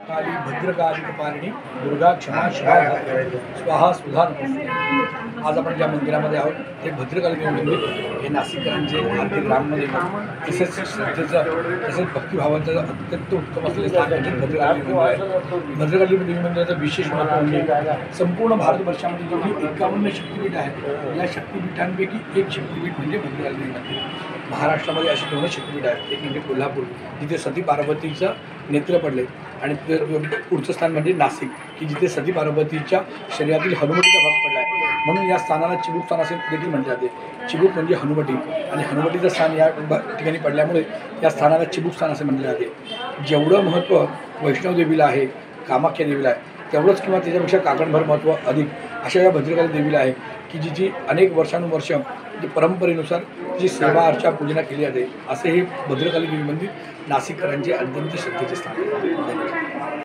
काली भद्रकाली कपालिनी दुर्गा क्षमा शिवा धात्री स्वाहा सुधा नमस्ते। आज आपण ज्या मंदिरामध्ये आहोत ते भद्रकाली देवी मंदिर हे नाशिककरांचे आर्थिक ग्राममध्ये तसेच श्रद्धेचं तसेच भक्तिभावाचं अत्यंत उत्तम असलेले स्थान म्हणजे भद्रकाली मंदिर आहे। भद्रकाली देवी मंदिराचं विशेष महत्त्व म्हणजे संपूर्ण भारतवर्षामध्ये जेवढी 51 शक्तिपीठ आहेत या शक्तिपीठांपैकी एक शक्तिपीठ म्हणजे भद्रकाली देवी मंदिर। महाराष्ट्रामध्ये अशी 2 शक्तिपीठ आहेत, एक म्हणजे कोल्हापूर जिथे सती पार्वतीचं नेत्र पडले आणि पुढचं स्थान म्हणजे नाशिक की जिथे सती पार्वतीच्या शरीरातील हनुवटीचा भाग पडला आहे, म्हणून या स्थानाला चिबूक स्थान असे देखील म्हटले जाते। चिबूक म्हणजे हनुवटी आणि हनुवटीचं स्थान या ठिकाणी पडल्यामुळे या स्थानाला चिबूक स्थान असे म्हटले जाते। जेवढं महत्त्व वैष्णवदेवीला आहे, कामाख्या देवीला आहे तेवढंच किंवा त्याच्यापेक्षा काकणभर महत्त्व अधिक अशा या भद्रकाली देवीला आहे की जिची अनेक वर्षानुवर्ष परंपरेनुसार जी सेवा अर्चा पूजना केली जाते। असे हे भद्रकाली देवी मंदिर नाशिककरांचे अत्यंत श्रद्धेचे स्थान आहे।